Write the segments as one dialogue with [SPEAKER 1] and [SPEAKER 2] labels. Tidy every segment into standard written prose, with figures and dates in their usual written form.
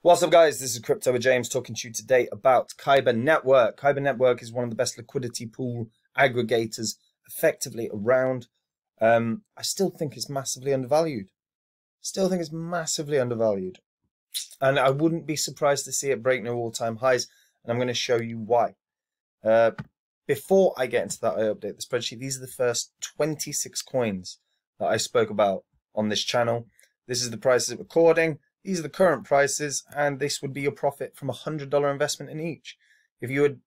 [SPEAKER 1] What's up, guys? This is Crypto with James talking to you today about Kyber Network. Kyber Network is one of the best liquidity pool aggregators effectively around. I still think it's massively undervalued. And I wouldn't be surprised to see it break new all-time highs, and I'm going to show you why. Before I get into that, I update the spreadsheet. These are the first 26 coins that I spoke about on this channel. This is the prices of recording. These are the current prices, and this would be your profit from $100 investment in each. If you had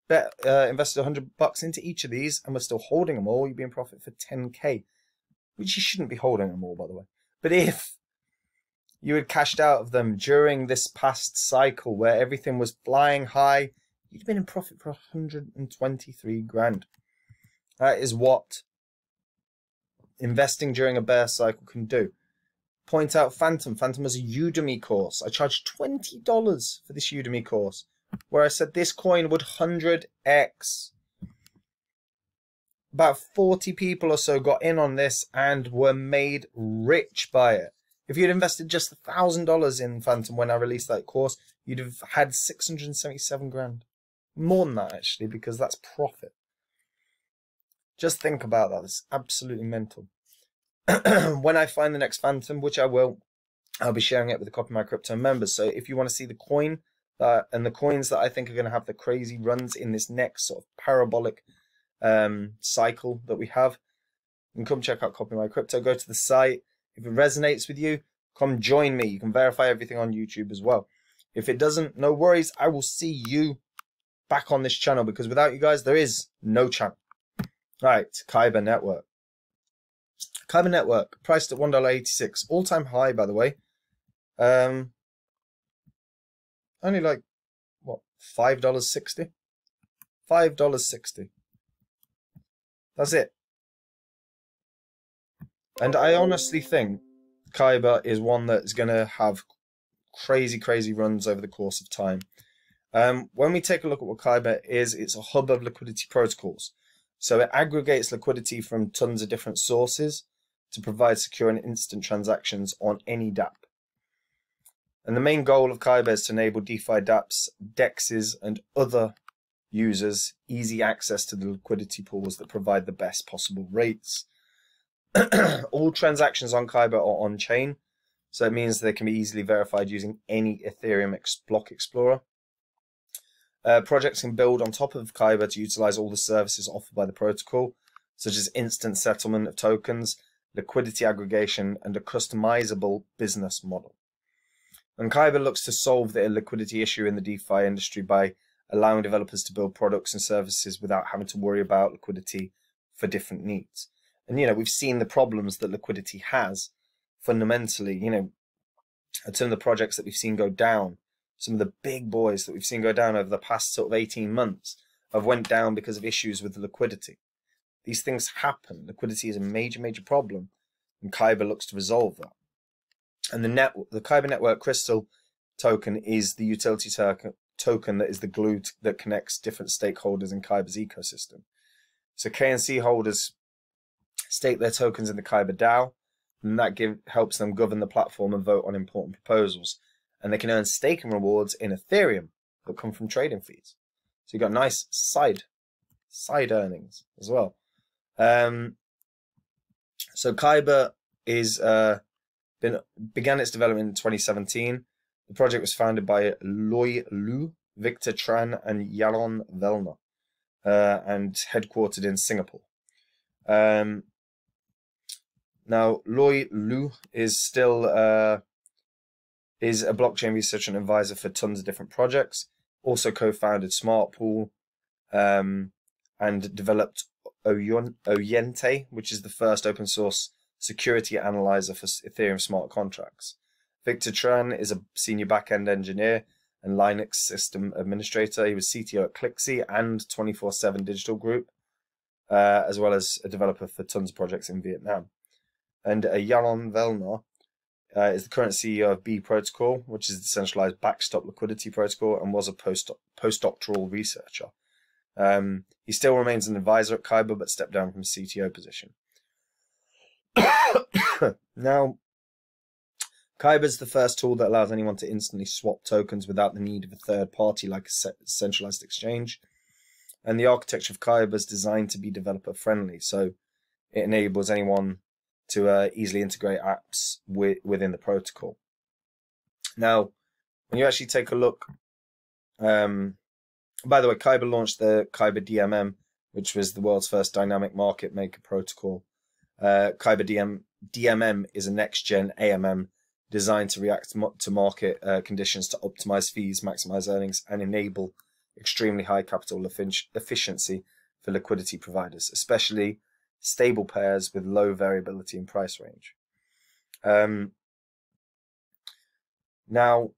[SPEAKER 1] invested $100 into each of these and were still holding them all, you'd be in profit for 10K, which you shouldn't be holding them all, by the way. But if you had cashed out of them during this past cycle where everything was flying high, you'd been in profit for 123 grand. That is what investing during a bear cycle can do. Point out Phantom. Phantom was a Udemy course. I charged $20 for this Udemy course, where I said this coin would 100x. About 40 people or so got in on this and were made rich by it. If you'd invested just $1,000 in Phantom when I released that course, you'd have had 677 grand. More than that, actually, because that's profit. Just think about that. It's absolutely mental. When I find the next Phantom, which I will, I'll be sharing it with the Copy My Crypto members. So if you want to see the coin and the coins that I think are going to have the crazy runs in this next sort of parabolic cycle that we have, you can come check out Copy My Crypto. Go to the site. If it resonates with you, come join me. You can verify everything on YouTube as well. If it doesn't, no worries. I will see you back on this channel, because without you guys, there is no channel. Right, Kyber Network. Kyber Network, priced at $1.86. All-time high, by the way. Only like, what, $5.60? $5.60. That's it. And I honestly think Kyber is one that's going to have crazy runs over the course of time. When we take a look at what Kyber is, it's a hub of liquidity protocols. So it aggregates liquidity from tons of different sources to provide secure and instant transactions on any dApp. And the main goal of Kyber is to enable DeFi dApps, DEXs, and other users easy access to the liquidity pools that provide the best possible rates. All transactions on Kyber are on-chain, so it means they can be easily verified using any Ethereum block explorer. Projects can build on top of Kyber to utilize all the services offered by the protocol, such as instant settlement of tokens, liquidity aggregation, and a customizable business model. And Kyber looks to solve the illiquidity issue in the DeFi industry by allowing developers to build products and services without having to worry about liquidity for different needs. And, we've seen the problems that liquidity has fundamentally, at some of the projects that we've seen go down. Some of the big boys that we've seen go down over the past sort of 18 months have went down because of issues with the liquidity. These things happen. Liquidity is a major problem, and Kyber looks to resolve that. And the Kyber Network Crystal token is the utility token that is the glue that connects different stakeholders in Kyber's ecosystem. So KNC holders stake their tokens in the Kyber DAO, and that helps them govern the platform and vote on important proposals. And they can earn staking rewards in Ethereum that come from trading fees. So you've got nice side earnings as well. So Kyber began its development in 2017. The project was founded by Loi Lu, Victor Tran, and Yaron Velner, and headquartered in Singapore. Now, Loi Lu is still is a blockchain researcher and advisor for tons of different projects. Also co-founded Smartpool, and developed Oyente, which is the first open source security analyzer for Ethereum smart contracts. Victor Tran is a senior backend engineer and Linux system administrator. He was CTO at Clixy and 24/7 Digital Group, as well as a developer for tons of projects in Vietnam. And Yaron Velner is the current CEO of B Protocol, which is a decentralized backstop liquidity protocol, and was a postdoctoral researcher. He still remains an advisor at Kyber, but stepped down from CTO position. Now, Kyber is the first tool that allows anyone to instantly swap tokens without the need of a third party like a centralized exchange. And the architecture of Kyber is designed to be developer friendly, so it enables anyone to easily integrate apps within the protocol. Now, when you actually take a look, by the way, Kyber launched the Kyber DMM, which was the world's first dynamic market maker protocol. Kyber DMM is a next-gen AMM designed to react to market conditions to optimize fees, maximize earnings, and enable extremely high capital efficiency for liquidity providers, especially stable pairs with low variability in price range. Now,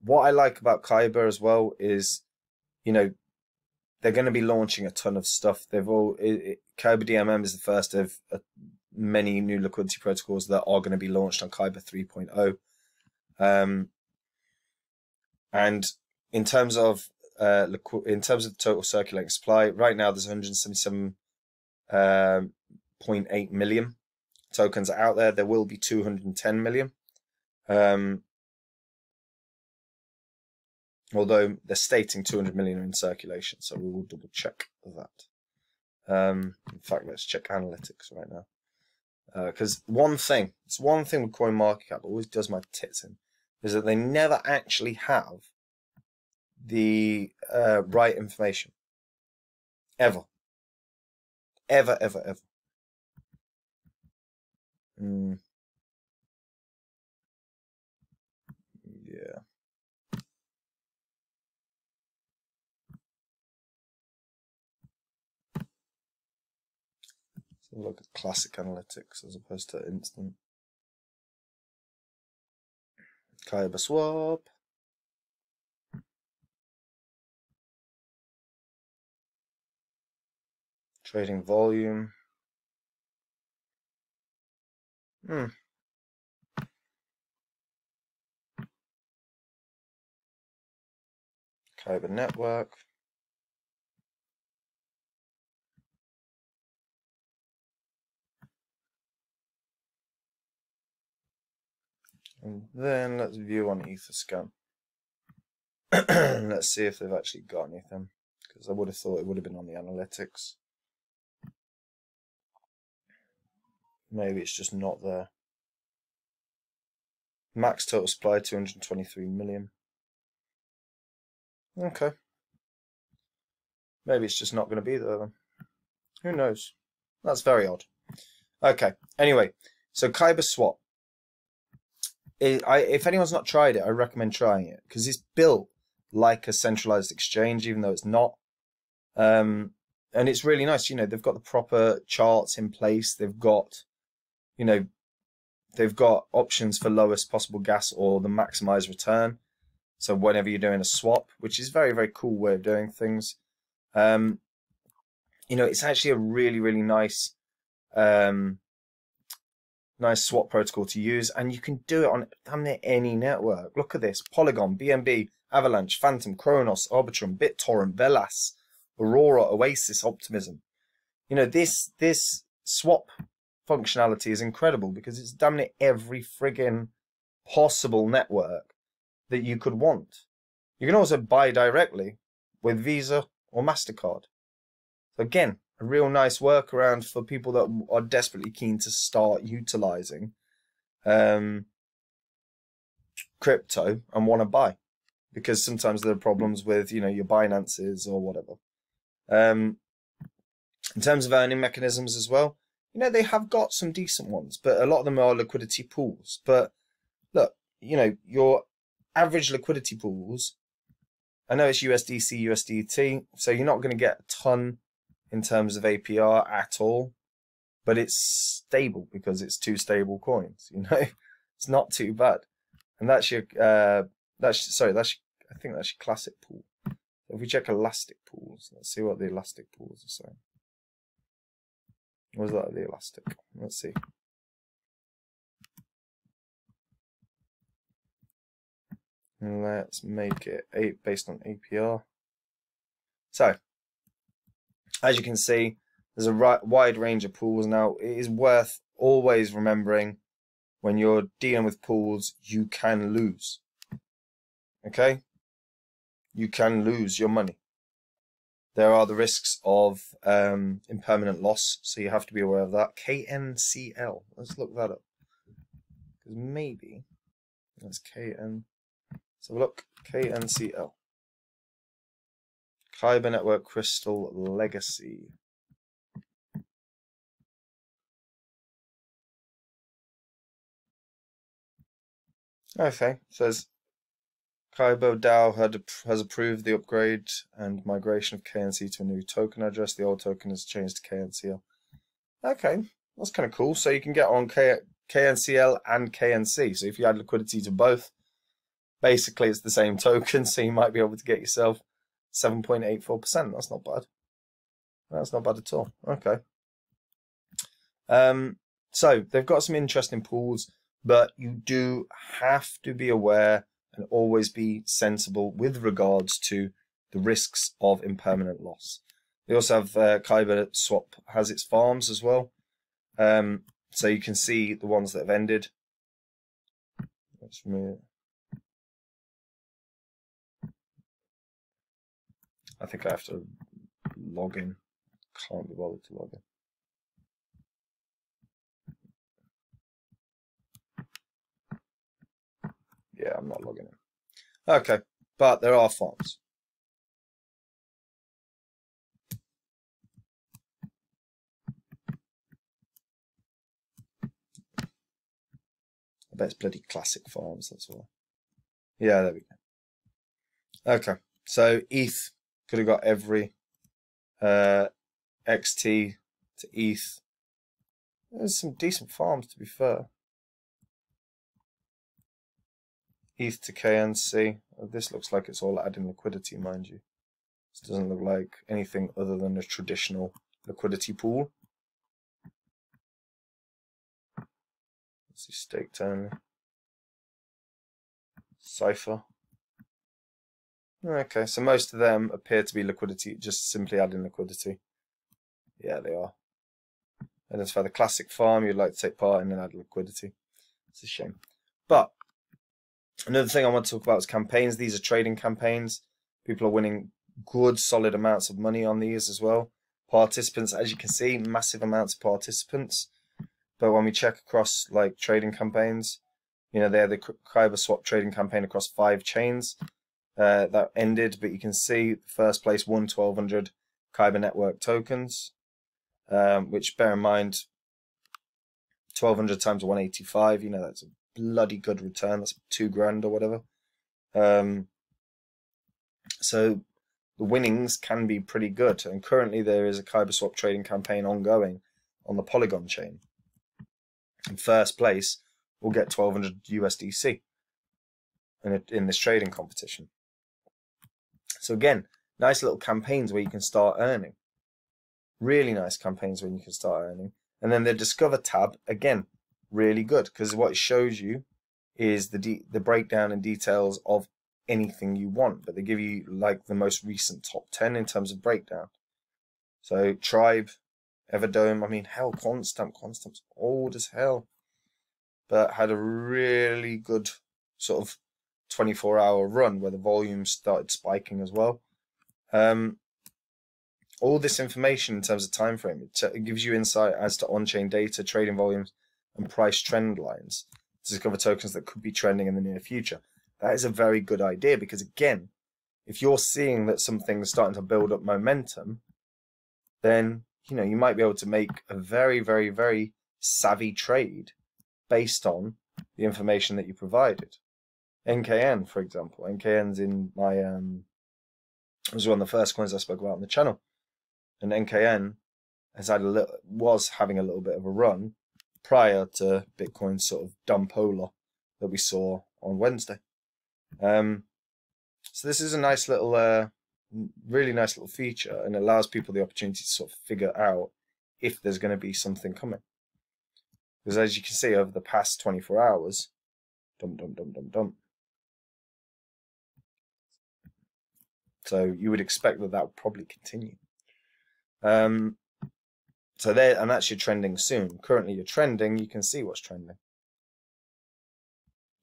[SPEAKER 1] what I like about Kyber as well is, you know, they're going to be launching a ton of stuff. Kyber DMM is the first of many new liquidity protocols that are going to be launched on Kyber 3.0. And in terms of total circulating supply, right now there's 177.8 million tokens out there. There will be 210 million. Although they're stating 200 million are in circulation, so we will double check that. In fact, let's check analytics right now. Because one thing with CoinMarketCap that always does my tits in, is that they never actually have the right information. Ever. Yeah. So look at classic analytics as opposed to instant. Kyber SWAP. Trading volume. Kyber Network. And then let's view on Etherscan. Let's see if they've actually got anything, because I would have thought it would have been on the analytics. Maybe it's just not there. Max total supply 223 million. Okay. Maybe it's just not going to be there then. Who knows? That's very odd. Okay. Anyway, so Kyber SWAP. If anyone's not tried it, I recommend trying it, because it's built like a centralized exchange, even though it's not. And it's really nice. You know, they've got the proper charts in place. They've got, you know, they've got options for lowest possible gas or the maximize return. So whenever you're doing a swap, which is very, very cool way of doing things. You know, it's actually a really, really nice swap protocol to use, and you can do it on damn near any network. Look at this: Polygon, BNB, Avalanche, Phantom, Kronos, Arbitrum, Bittorent, Velas, Aurora, Oasis, Optimism. You know, this swap functionality is incredible because it's damn near every friggin' possible network that you could want. You can also buy directly with Visa or MasterCard. So again, a real nice workaround for people that are desperately keen to start utilizing crypto and want to buy, because sometimes there are problems with, you know, your Binances or whatever. In terms of earning mechanisms as well, you know, they have got some decent ones, but a lot of them are liquidity pools. But look, you know, your average liquidity pools, I know it's USDC, USDT, so you're not going to get a ton in terms of APR at all, but it's stable because it's two stable coins. You know, it's not too bad, and that's your I think that's your classic pool. So if we check elastic pools, let's see what the elastic pools are saying. Was that the elastic? Let's see. Let's make it based on APR. So, as you can see, there's a wide range of pools. Now, it is worth always remembering when you're dealing with pools, you can lose. Okay? You can lose your money. There are the risks of impermanent loss, so you have to be aware of that. KNCL. Let's look that up. Because maybe that's KN. Let's have a look. KNCL. Kyber Network Crystal Legacy. Okay, says Kyber DAO has approved the upgrade and migration of KNC to a new token address. The old token is changed to KNCL. Okay, that's kind of cool. So you can get on KNCL and KNC. So if you add liquidity to both, basically it's the same token. So you might be able to get yourself 7.84%. That's not bad. That's not bad at all. Okay. So they've got some interesting pools, but you do have to be aware and always be sensible with regards to the risks of impermanent loss. They also have Kyber SWAP has its farms as well. So you can see the ones that have ended. Let's remove. I think I have to log in. Can't be bothered to log in. Yeah, I'm not logging in. Okay, but there are farms. I bet it's bloody classic farms, that's all. Yeah, there we go. Okay, so ETH could have got every XT to ETH. There's some decent farms, to be fair. ETH to KNC. This looks like it's all adding liquidity, mind you. This doesn't look like anything other than a traditional liquidity pool. Let's see, staked only. Cypher. Okay, so most of them appear to be liquidity, just simply adding liquidity. Yeah, they are. And as for the classic farm, you'd like to take part in and add liquidity. It's a shame. But another thing I want to talk about is campaigns. These are trading campaigns. People are winning good, solid amounts of money on these as well. Participants, as you can see, massive amounts of participants. But when we check across like trading campaigns, you know, they're the Kyber SWAP trading campaign across 5 chains that ended. But you can see the first place won 1,200 Kyber Network tokens, which bear in mind, 1,200 times 185, you know, that's a bloody good return. That's $2,000 or whatever. So the winnings can be pretty good. And currently there is a Kyber SWAP trading campaign ongoing on the Polygon chain. In first place, we'll get 1,200 USDC in this trading competition. So again, nice little campaigns where you can start earning. Really nice campaigns when you can start earning. And then the Discover tab, again, really good, because what it shows you is the breakdown and details of anything you want, but they give you like the most recent top 10 in terms of breakdown. So Tribe, Everdome, I mean, hell, Quantstamp's old as hell, but had a really good sort of 24-hour run where the volume started spiking as well. All this information in terms of time frame, it gives you insight as to on-chain data, trading volumes, and price trend lines to discover tokens that could be trending in the near future. That is a very good idea, because again, if you're seeing that something's starting to build up momentum, then you know you might be able to make a very, very, very savvy trade based on the information that you provided. NKN, for example, NKN's in my was one of the first coins I spoke about on the channel, and NKN has had was having a little bit of a run prior to Bitcoin's sort of dumpola that we saw on Wednesday. So this is a nice little, really nice little feature, and allows people the opportunity to sort of figure out if there's going to be something coming. Because as you can see, over the past 24 hours, so you would expect that would probably continue. So there, and that's your trending soon. Currently you're trending, you can see what's trending.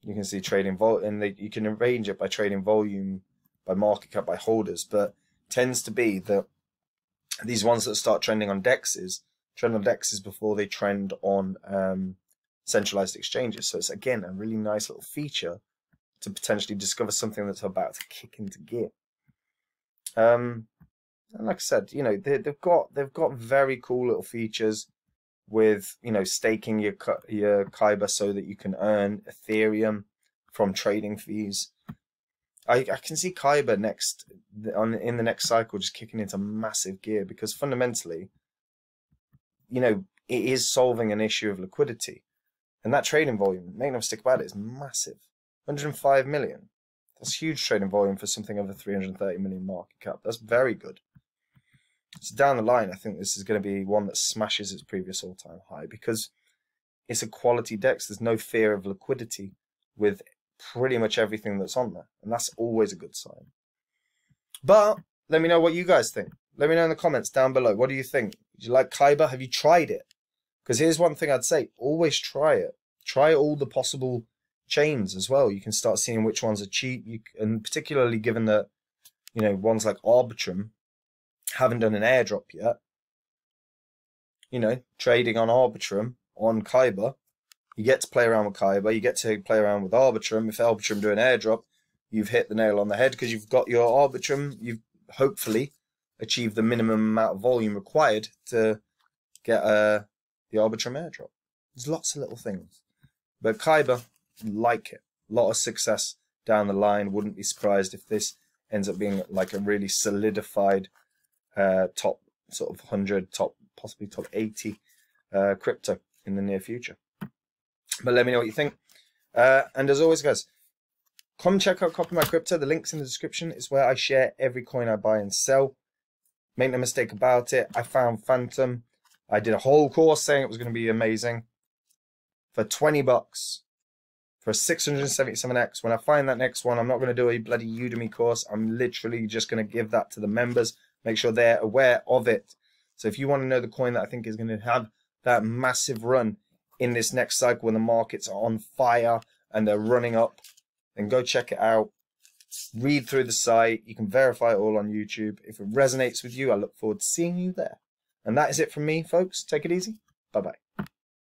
[SPEAKER 1] You can see trading and you can arrange it by trading volume, by market cap, by holders, but tends to be that these ones that start trending on DEXs trend on DEXs before they trend on centralized exchanges. So it's again a really nice little feature to potentially discover something that's about to kick into gear. And like I said, you know, they've got very cool little features with, you know, staking your Kyber so that you can earn Ethereum from trading fees. I can see Kyber in the next cycle just kicking into massive gear, because fundamentally, you know, it is solving an issue of liquidity, and that trading volume, make no mistake about it, is massive. 105 million. That's huge trading volume for something over 330 million market cap. That's very good. So down the line, I think this is going to be one that smashes its previous all-time high, because it's a quality DEX. There's no fear of liquidity with pretty much everything that's on there, and that's always a good sign. But let me know what you guys think. Let me know in the comments down below. What do you think? Do you like Kyber? Have you tried it? Because here's one thing I'd say: always try it. Try all the possible chains as well. You can start seeing which ones are cheap, and particularly given that, you know, ones like Arbitrum haven't done an airdrop yet. You know, trading on Arbitrum on Kyber, you get to play around with Kyber, you get to play around with Arbitrum. If Arbitrum do an airdrop, you've hit the nail on the head, because you've got your Arbitrum. You've hopefully achieved the minimum amount of volume required to get the Arbitrum airdrop. There's lots of little things, but Kyber, like it, a lot of success down the line. Wouldn't be surprised if this ends up being like a really solidified top sort of 100, possibly top 80 crypto in the near future. But let me know what you think. And as always, guys, come check out Copy My Crypto. The link's in the description. It's where I share every coin I buy and sell. Make no mistake about it. I found Phantom. I did a whole course saying it was going to be amazing for 20 bucks for a 677x. When I find that next one, I'm not going to do a bloody Udemy course. I'm literally just going to give that to the members. Make sure they're aware of it. So if you want to know the coin that I think is going to have that massive run in this next cycle when the markets are on fire and they're running up, then go check it out. Read through the site. You can verify it all on YouTube. If it resonates with you, I look forward to seeing you there. And that is it from me, folks. Take it easy. Bye-bye.